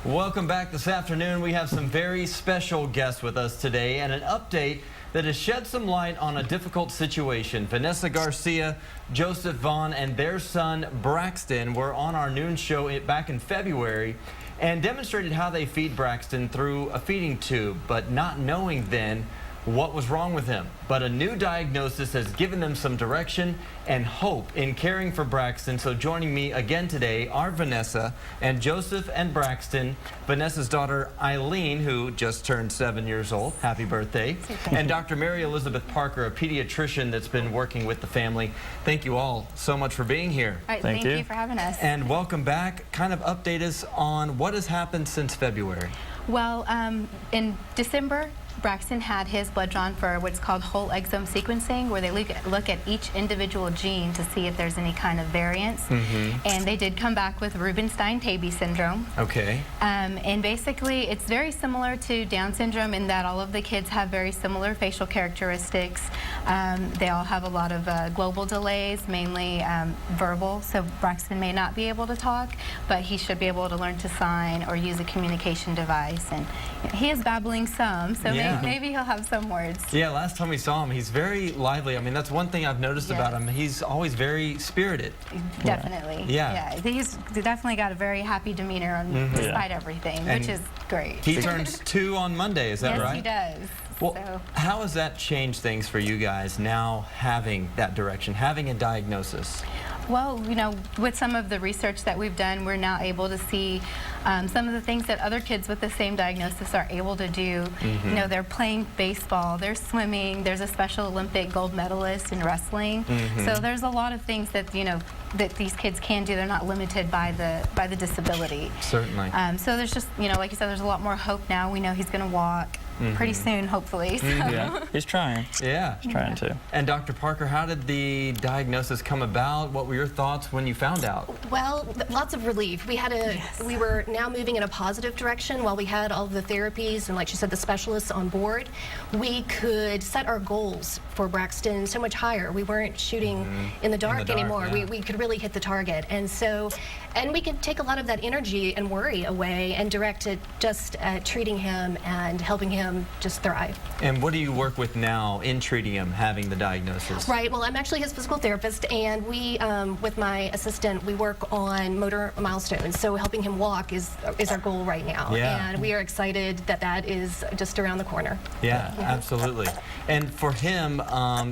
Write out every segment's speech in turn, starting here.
Welcome back this afternoon. We have some very special guests with us today and an update that has shed some light on a difficult situation. Vanessa Garcia, Joseph Vaughan, and their son Braxton were on our noon show back in February and demonstrated how they feed Braxton through a feeding tube, but not knowing then what was wrong with him. But a new diagnosis has given them some direction and hope in caring for Braxton. So joining me again today are Vanessa and Joseph and Braxton. Vanessa's daughter Aileen, who just turned 7 years old. Happy birthday. And Dr. Mary Elizabeth Parker, a pediatrician that's been working with the family. Thank you all so much for being here. All right, thank you for having us. And welcome back. Kind of update us on what has happened since February. Well, in December, Braxton had his blood drawn for what's called whole exome sequencing, where they look at each individual gene to see if there's any kind of variance. And they did come back with Rubinstein-Taybi syndrome. Okay. And basically, it's very similar to Down syndrome in that all of the kids have very similar facial characteristics. They all have a lot of global delays, mainly verbal. So Braxton may not be able to talk, but he should be able to learn to sign or use a communication device. And he is babbling some, so maybe he'll have some words. Yeah, last time we saw him, he's very lively. I mean, that's one thing I've noticed about him. He's always very spirited. Definitely. Yeah. He's definitely got a very happy demeanor despite everything, which is great. He turns 2 on Monday, is that right? Yes, he does. Well, how has that changed things for you guys now having that direction, having a diagnosis? Well, you know, with some of the research that we've done, we're now able to see some of the things that other kids with the same diagnosis are able to do. You know, they're playing baseball, they're swimming, there's a Special Olympic gold medalist in wrestling. So there's a lot of things that, you know, that these kids can do. They're not limited by the disability. Certainly. So there's just, you know, like you said, there's a lot more hope now. We know he's going to walk pretty soon, hopefully. So. Yeah, he's trying. Yeah. He's trying to. And Dr. Parker, how did the diagnosis come about? What were your thoughts when you found out? Well, lots of relief. We had we were now moving in a positive direction while we had all of the therapies and, like she said, the specialists on board. We could set our goals for Braxton so much higher. We weren't shooting in the dark anymore. Yeah. We could really hit the target. And so, and we could take a lot of that energy and worry away and direct it just at treating him and helping him just thrive. And what do you work with now in treating him, having the diagnosis? Right, well, I'm actually his physical therapist, and we, with my assistant, we work on motor milestones. So helping him walk is our goal right now. Yeah. And we are excited that that is just around the corner. Yeah, absolutely. And for him,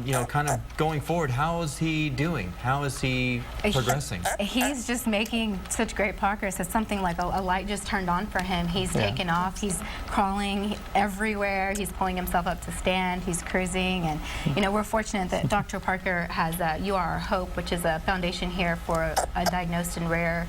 you know, kind of going forward, how is he doing? How is he progressing? He's just making such great progress. It's something like a light just turned on for him. He's taken off. He's crawling everywhere. He's pulling himself up to stand. He's cruising. And, you know, we're fortunate that Dr. Parker has You Are Our Hope, which is a foundation here for diagnosed and rare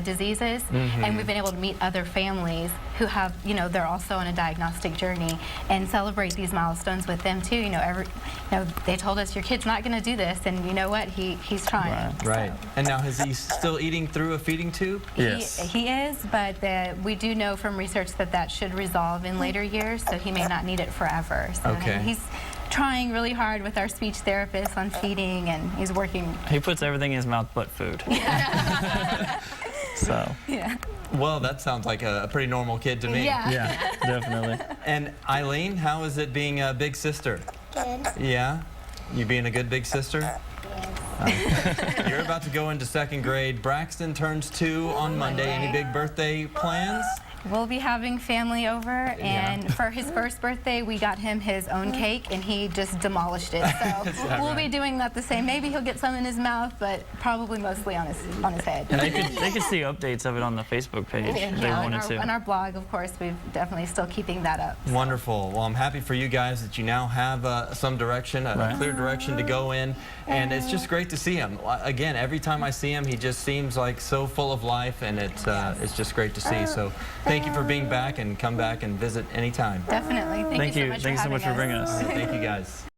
diseases. And we've been able to meet other families who have, you know, they're also on a diagnostic journey and celebrate these milestones with them too. You know, they told us your kid's not going to do this, and you know what? He's trying. Right. And now is he still eating through a feeding tube? Yes. He is, but we do know from research that should resolve in later years, so he may not need it forever. So he's trying really hard with our speech therapist on feeding, and he's working. He puts everything in his mouth but food. So. Yeah. Well, that sounds like a pretty normal kid to me. Yeah, definitely. And Aileen, how is it being a big sister? Good. Yeah? You being a good big sister? Yes. You're about to go into 2nd grade. Braxton turns 2 on Monday. Any big birthday plans? We'll be having family over, and for his first birthday, we got him his own cake, and he just demolished it. So we'll be doing that the same. Maybe he'll get some in his mouth, but probably mostly on his head. And they could see updates of it on the Facebook page if they wanted to. On our blog, of course, we're definitely still keeping that up. So. Wonderful. Well, I'm happy for you guys that you now have some direction, a clear direction to go in, and it's just great to see him. Again, every time I see him, he just seems like so full of life, and it's just great to see. So thank you for being back, and come back and visit anytime. Definitely. Thank you so much for having us. Thanks so much for bringing us. Thank you, guys.